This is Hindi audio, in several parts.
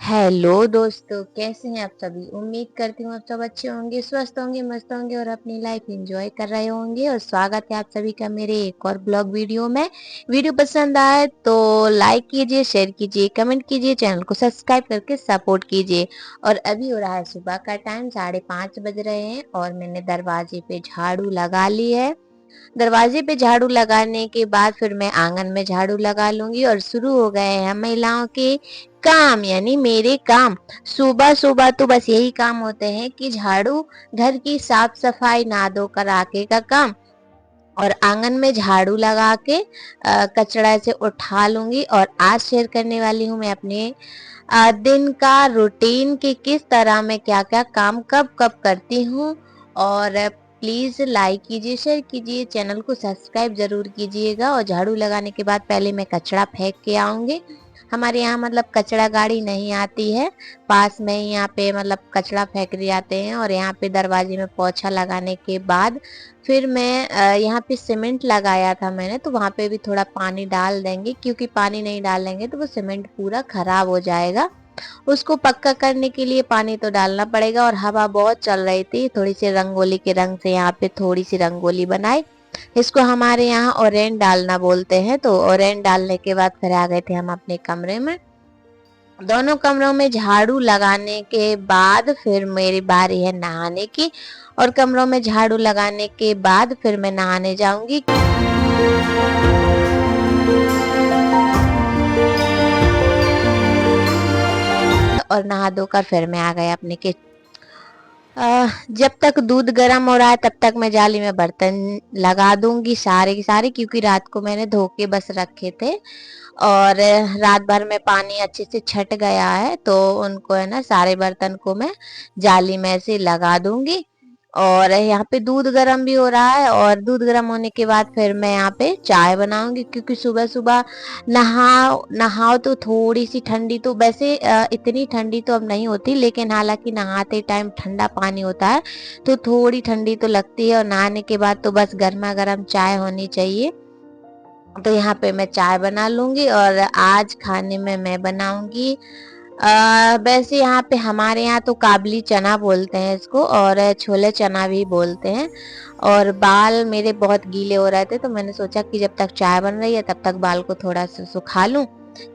हेलो दोस्तों, कैसे हैं आप सभी। उम्मीद करती हूँ आप सब अच्छे होंगे, स्वस्थ होंगे, मस्त होंगे और अपनी लाइफ एंजॉय कर रहे होंगे। और स्वागत है आप सभी का मेरे एक और ब्लॉग वीडियो में। वीडियो पसंद आए तो लाइक कीजिए, शेयर कीजिए, कमेंट कीजिए, चैनल को सब्सक्राइब करके सपोर्ट कीजिए। और अभी हो रहा है सुबह का टाइम, 5:30 बज रहे हैं और मैंने दरवाजे पे झाड़ू लगा ली है। दरवाजे पे झाड़ू लगाने के बाद फिर मैं आंगन में झाड़ू लगा लूंगी और शुरू हो गए हैं महिलाओं के काम, यानी मेरे काम। सुबह सुबह तो बस यही काम होते हैं कि झाड़ू, घर की साफ सफाई, नहा धो कर आके का काम और आंगन में झाड़ू लगा के कचरा से उठा लूंगी। और आज शेयर करने वाली हूँ मैं अपने दिन का रूटीन कि किस तरह मैं क्या क्या काम कब कब करती हूँ। और प्लीज लाइक कीजिए, शेयर कीजिए, चैनल को सब्सक्राइब जरूर कीजिएगा। और झाड़ू लगाने के बाद पहले मैं कचरा फेंक के आऊंगी। हमारे यहाँ मतलब कचरा गाड़ी नहीं आती है, पास में ही यहाँ पे मतलब कचरा फेंक दिए जाते हैं। और यहाँ पे दरवाजे में पोछा लगाने के बाद फिर मैं यहाँ पे सीमेंट लगाया था मैंने, तो वहाँ पे भी थोड़ा पानी डाल देंगे, क्योंकि पानी नहीं डालेंगे तो वो सीमेंट पूरा खराब हो जाएगा। उसको पक्का करने के लिए पानी तो डालना पड़ेगा। और हवा बहुत चल रही थी, थोड़ी सी रंगोली के रंग से यहाँ पे थोड़ी सी रंगोली बनाई। इसको हमारे यहाँ ओरेन डालना बोलते हैं। तो ओरेन डालने के बाद फिर आ गए थे हम अपने कमरे में। दोनों कमरों में झाड़ू लगाने के बाद फिर मेरी बारी है नहाने की। और कमरों में झाड़ू लगाने के बाद फिर मैं नहाने जाऊंगी। और नहा धोकर फिर मैं आ गए अपने के जब तक दूध गर्म हो रहा है तब तक मैं जाली में बर्तन लगा दूंगी सारे के सारे, क्योंकि रात को मैंने धो के बस रखे थे। और रात भर में पानी अच्छे से छट गया है, तो उनको है ना सारे बर्तन को मैं जाली में से लगा दूंगी। और यहाँ पे दूध गर्म भी हो रहा है और दूध गर्म होने के बाद फिर मैं यहाँ पे चाय बनाऊंगी, क्योंकि सुबह सुबह नहाओ नहाओ तो थोड़ी सी ठंडी, तो वैसे इतनी ठंडी तो अब नहीं होती, लेकिन हालांकि नहाते टाइम ठंडा पानी होता है तो थोड़ी ठंडी तो लगती है। और नहाने के बाद तो बस गर्मा गर्म चाय होनी चाहिए। तो यहाँ पे मैं चाय बना लूंगी और आज खाने में मैं बनाऊंगी वैसे यहाँ पे हमारे यहाँ तो काबली चना बोलते हैं इसको, और छोले चना भी बोलते हैं। और बाल मेरे बहुत गीले हो रहे थे, तो मैंने सोचा कि जब तक चाय बन रही है तब तक बाल को थोड़ा सा सुखा लूं,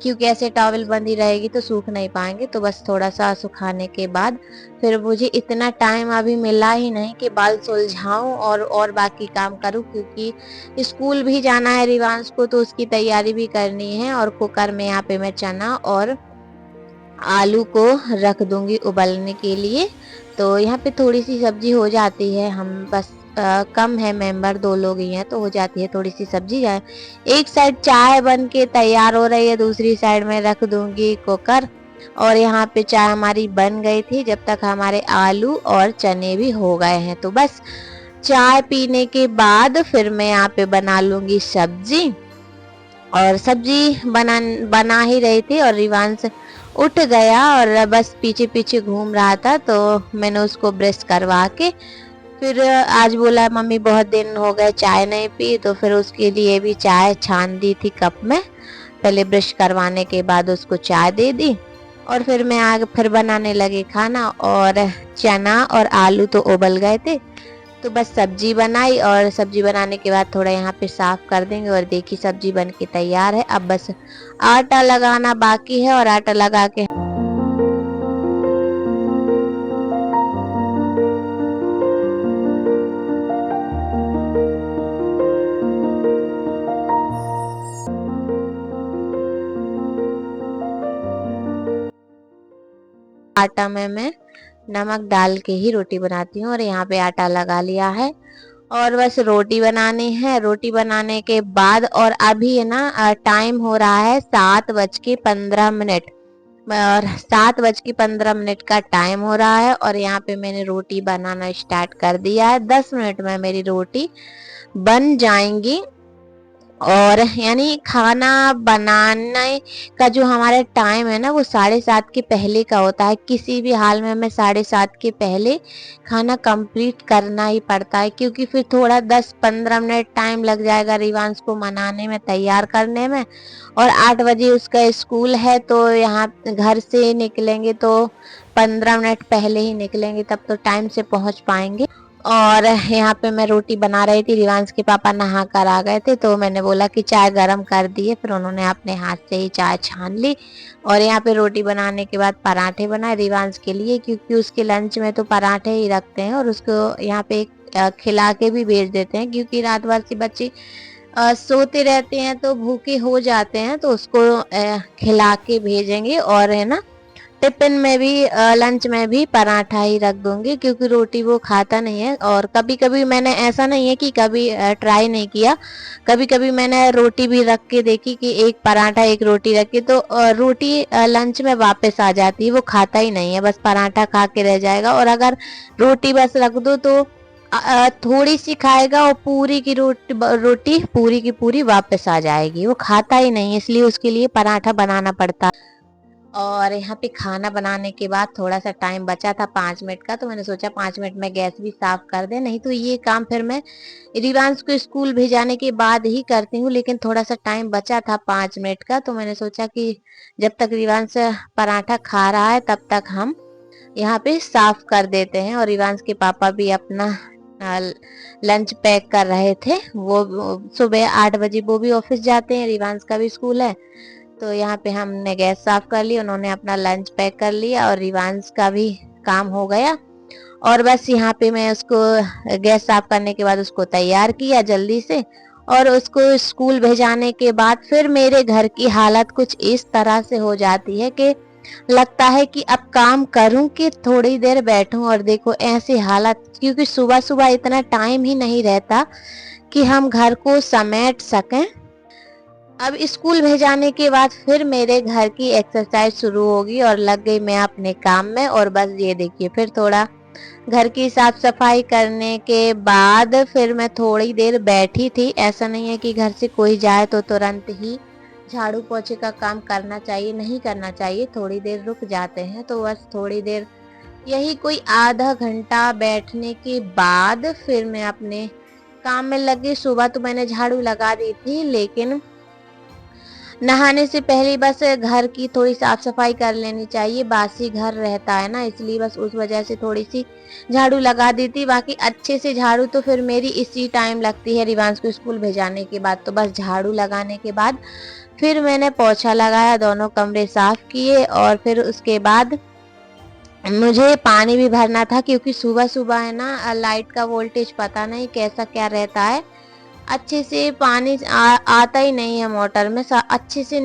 क्योंकि ऐसे टॉवल बंदी रहेगी तो सूख नहीं पाएंगे। तो बस थोड़ा सा सुखाने के बाद फिर मुझे इतना टाइम अभी मिला ही नहीं कि बाल सुलझाऊं और बाकी काम करूं, क्योंकि स्कूल भी जाना है रिवांश को, तो उसकी तैयारी भी करनी है। और कुकर में यहाँ पे मैं चना और आलू को रख दूंगी उबलने के लिए। तो यहाँ पे थोड़ी सी सब्जी हो जाती है, हम बस कम है मेंबर, 2 लोग ही हैं, तो हो जाती है थोड़ी सी सब्जी। एक साइड चाय बन के तैयार हो रही है, दूसरी साइड में रख दूंगी कुकर। और यहाँ पे चाय हमारी बन गई थी जब तक हमारे आलू और चने भी हो गए हैं। तो बस चाय पीने के बाद फिर मैं यहाँ पे बना लूंगी सब्जी। और सब्जी बना ही रही थी और रिवांश उठ गया और बस पीछे पीछे घूम रहा था, तो मैंने उसको ब्रश करवा के फिर आज बोला मम्मी बहुत दिन हो गए चाय नहीं पी, तो फिर उसके लिए भी चाय छान दी थी कप में। पहले ब्रश करवाने के बाद उसको चाय दे दी और फिर मैं आगे फिर बनाने लगी खाना। और चना और आलू तो उबल गए थे, तो बस सब्जी बनाई। और सब्जी बनाने के बाद थोड़ा यहाँ पे साफ कर देंगे और देखिए सब्जी बन के तैयार है। अब बस आटा लगाना बाकी है और आटा लगा के आटा में मैं नमक डाल के ही रोटी बनाती हूँ। और यहाँ पे आटा लगा लिया है और बस रोटी बनानी है। रोटी बनाने के बाद और अभी है ना टाइम हो रहा है 7:15। और 7:15 का टाइम हो रहा है और यहाँ पे मैंने रोटी बनाना स्टार्ट कर दिया है। 10 मिनट में मेरी रोटी बन जाएंगी। और यानी खाना बनाने का जो हमारा टाइम है ना वो 7:30 के पहले का होता है। किसी भी हाल में हमें 7:30 के पहले खाना कंप्लीट करना ही पड़ता है, क्योंकि फिर थोड़ा 10-15 मिनट टाइम लग जाएगा रिवांश को मनाने में, तैयार करने में। और 8 बजे उसका स्कूल है, तो यहाँ घर से निकलेंगे तो 15 मिनट पहले ही निकलेंगे, तब तो टाइम से पहुंच पाएंगे। और यहाँ पे मैं रोटी बना रही थी, रिवांश के पापा नहा कर आ गए थे, तो मैंने बोला कि चाय गरम कर दिए, फिर उन्होंने अपने हाथ से ही चाय छान ली। और यहाँ पे रोटी बनाने के बाद पराठे बनाए रिवांश के लिए, क्योंकि उसके लंच में तो पराठे ही रखते हैं, और उसको यहाँ पे खिला के भी भेज देते हैं, क्योंकि रात भर से बच्चे सोते रहते हैं तो भूखे हो जाते हैं, तो उसको खिला के भेजेंगे। और है ना, टिफिन में भी लंच में भी पराठा ही रख दूंगी, क्योंकि रोटी वो खाता नहीं है। और कभी कभी मैंने, ऐसा नहीं है कि कभी ट्राई नहीं किया, कभी कभी मैंने रोटी भी रख के देखी कि एक पराठा एक रोटी रखी, तो रोटी लंच में वापस आ जाती है, वो खाता ही नहीं है, बस पराठा खा के रह जाएगा। और अगर रोटी बस रख दो तो थोड़ी सी खाएगा, और पूरी की रोटी पूरी की पूरी वापस आ जाएगी, वो खाता ही नहीं है, इसलिए उसके लिए पराठा बनाना पड़ता है। और यहाँ पे खाना बनाने के बाद थोड़ा सा टाइम बचा था 5 मिनट का, तो मैंने सोचा 5 मिनट में गैस भी साफ कर दे, नहीं तो ये काम फिर मैं रिवांश को स्कूल भेजाने के बाद ही करती हूँ। लेकिन थोड़ा सा टाइम बचा था 5 मिनट का, तो मैंने सोचा कि जब तक रिवांश पराठा खा रहा है तब तक हम यहाँ पे साफ कर देते हैं। और रिवांश के पापा भी अपना लंच पैक कर रहे थे। वो सुबह 8 बजे वो भी ऑफिस जाते हैं, रिवांश का भी स्कूल है। तो यहाँ पे हमने गैस साफ कर ली, उन्होंने अपना लंच पैक कर लिया, और रिवांश का भी काम हो गया। और बस यहाँ पे मैं उसको गैस साफ करने के बाद उसको तैयार किया जल्दी से, और उसको स्कूल भेजाने के बाद फिर मेरे घर की हालत कुछ इस तरह से हो जाती है कि लगता है कि अब काम करूं कि थोड़ी देर बैठूं। और देखो ऐसी हालत, क्योंकि सुबह सुबह इतना टाइम ही नहीं रहता कि हम घर को समेट सकें। अब स्कूल भेजाने के बाद फिर मेरे घर की एक्सरसाइज शुरू होगी, और लग गई मैं अपने काम में। और बस ये देखिए, फिर थोड़ा घर की साफ सफाई करने के बाद फिर मैं थोड़ी देर बैठी थी। ऐसा नहीं है कि घर से कोई जाए तो तुरंत ही झाड़ू पोछे का काम करना चाहिए, नहीं करना चाहिए, थोड़ी देर रुक जाते हैं। तो बस थोड़ी देर, यही कोई आधा घंटा बैठने के बाद फिर मैं अपने काम में लगी। सुबह तो मैंने झाड़ू लगा दी थी, लेकिन नहाने से पहले बस घर की थोड़ी साफ सफाई कर लेनी चाहिए, बासी घर रहता है ना, इसलिए बस उस वजह से थोड़ी सी झाड़ू लगा दी थी। बाकी अच्छे से झाड़ू तो फिर मेरी इसी टाइम लगती है रिवांश को स्कूल भेजाने के बाद। तो बस झाड़ू लगाने के बाद फिर मैंने पोछा लगाया, दोनों कमरे साफ किए, और फिर उसके बाद मुझे पानी भी भरना था, क्योंकि सुबह सुबह है ना, लाइट का वोल्टेज पता नहीं कैसा क्या रहता है, अच्छे से पानी आता ही नहीं है मोटर में, अच्छे से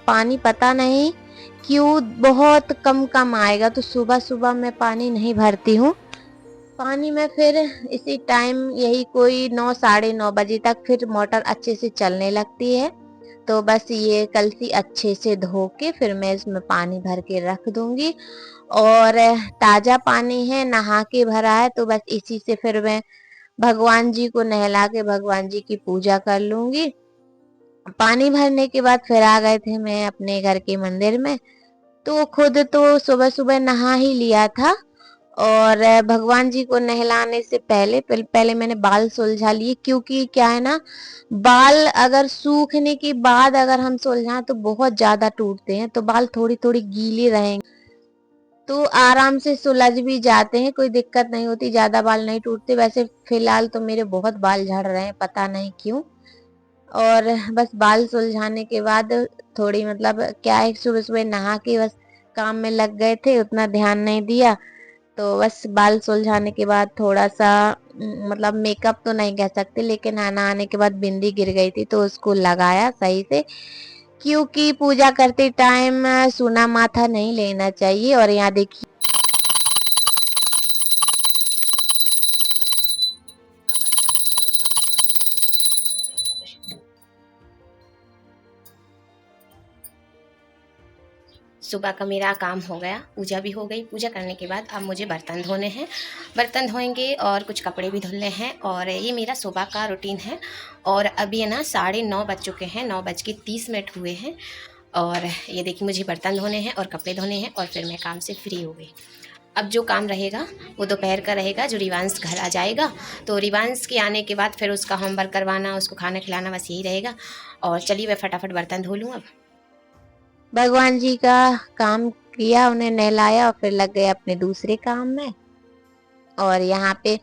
पानी पता नहीं क्यों बहुत कम कम आएगा। तो सुबह सुबह मैं पानी नहीं भरती हूँ। पानी में फिर इसी टाइम, यही कोई 9 साढ़े 9 बजे तक फिर मोटर अच्छे से चलने लगती है। तो बस ये कलसी अच्छे से धो के फिर मैं इसमें पानी भर के रख दूंगी। और ताजा पानी है, नहा के भरा है, तो बस इसी से फिर मैं भगवान जी को नहला के भगवान जी की पूजा कर लूंगी। पानी भरने के बाद फिर आ गए थे मैं अपने घर के मंदिर में। तो खुद तो सुबह सुबह नहा ही लिया था, और भगवान जी को नहलाने से पहले मैंने बाल सुलझा लिए, क्योंकि क्या है ना, बाल अगर सूखने के बाद अगर हम सुलझाएं तो बहुत ज्यादा टूटते हैं, तो बाल थोड़ी थोड़ी गीले रहेंगे तो आराम से सुलझ भी जाते हैं, कोई दिक्कत नहीं होती, ज्यादा बाल नहीं टूटते। वैसे फिलहाल तो मेरे बहुत बाल झड़ रहे हैं, पता नहीं क्यों। और बस बाल सुलझाने के बाद थोड़ी, मतलब क्या है, सुबह सुबह नहा के बस काम में लग गए थे, उतना ध्यान नहीं दिया। तो बस बाल सुलझाने के बाद थोड़ा सा मतलब मेकअप तो नहीं कह सकते, लेकिन हाँ, नहाने के बाद बिंदी गिर गई थी तो उसको लगाया सही से, क्योंकि पूजा करते टाइम सूना माथा नहीं लेना चाहिए। और यहाँ देखिए, सुबह का मेरा काम हो गया, पूजा भी हो गई। पूजा करने के बाद अब मुझे बर्तन धोने हैं, बर्तन धोएंगे और कुछ कपड़े भी धुलने हैं। और ये मेरा सुबह का रूटीन है। और अभी है ना 9:30 बज चुके हैं, 9:30 हुए हैं। और ये देखिए मुझे बर्तन धोने हैं और कपड़े धोने हैं और फिर मैं काम से फ्री हो गई। अब जो काम रहेगा वो दोपहर का रहेगा, जो रिवांश घर आ जाएगा तो रिवांश के आने के बाद फिर उसका होमवर्क करवाना, उसको खाना खिलाना, बस यही रहेगा। और चलिए मैं फटाफट बर्तन धो लूँ अब। भगवान जी का काम किया, उन्हें नहलाया और फिर लग गए अपने दूसरे काम में। और यहाँ पे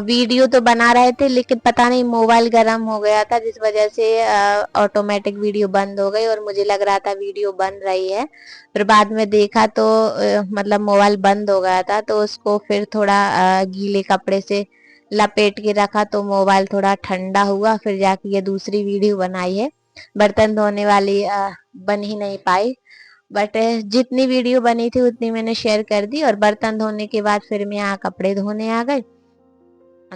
वीडियो तो बना रहे थे, लेकिन पता नहीं मोबाइल गर्म हो गया था, जिस वजह से ऑटोमेटिक वीडियो बंद हो गई और मुझे लग रहा था वीडियो बन रही है। फिर बाद में देखा तो मतलब मोबाइल बंद हो गया था, तो उसको फिर थोड़ा गीले कपड़े से लपेट के रखा तो मोबाइल थोड़ा ठंडा हुआ, फिर जाके ये दूसरी वीडियो बनाई है। बर्तन धोने वाली बन ही नहीं पाई, बट जितनी वीडियो बनी थी उतनी मैंने शेयर कर दी। और बर्तन धोने के बाद फिर मैं यहाँ कपड़े धोने आ गई।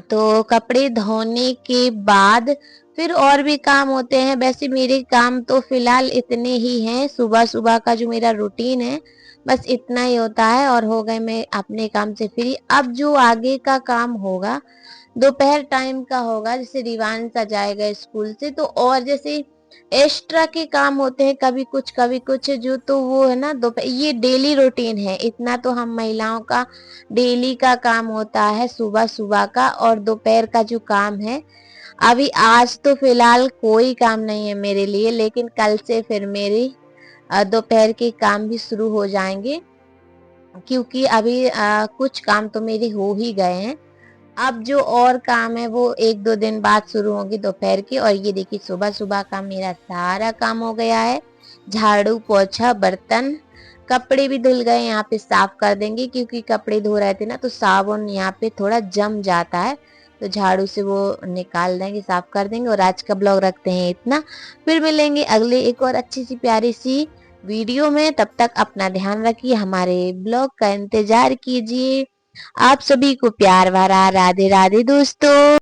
तो कपड़े धोने के बाद फिर और भी काम होते हैं। वैसे मेरे काम तो फिलहाल इतने ही हैं, सुबह सुबह का जो मेरा रूटीन है बस इतना ही होता है और हो गए मैं अपने काम से फ्री। अब जो आगे का काम होगा दोपहर टाइम का होगा, जैसे रिवान सा जाएगा स्कूल से, तो और जैसे एक्स्ट्रा के काम होते हैं, कभी कुछ जो, तो वो है ना दोपहर, ये डेली रूटीन है। इतना तो हम महिलाओं का डेली का काम होता है सुबह सुबह का। और दोपहर का जो काम है, अभी आज तो फिलहाल कोई काम नहीं है मेरे लिए, लेकिन कल से फिर मेरी दोपहर के काम भी शुरू हो जाएंगे, क्योंकि अभी कुछ काम तो मेरे हो ही गए हैं। अब जो और काम है वो एक दो दिन बाद शुरू होंगे दोपहर के। और ये देखिए सुबह सुबह का मेरा सारा काम हो गया है, झाड़ू पोछा बर्तन, कपड़े भी धुल गए, यहाँ पे साफ कर देंगे, क्योंकि कपड़े धो रहे थे ना तो साबुन यहाँ पे थोड़ा जम जाता है, तो झाड़ू से वो निकाल देंगे, साफ कर देंगे। और आज का ब्लॉग रखते हैं इतना, फिर मिलेंगे अगले एक और अच्छी सी प्यारी सी वीडियो में। तब तक अपना ध्यान रखिए, हमारे ब्लॉग का इंतजार कीजिए। आप सभी को प्यार भरा राधे राधे दोस्तों।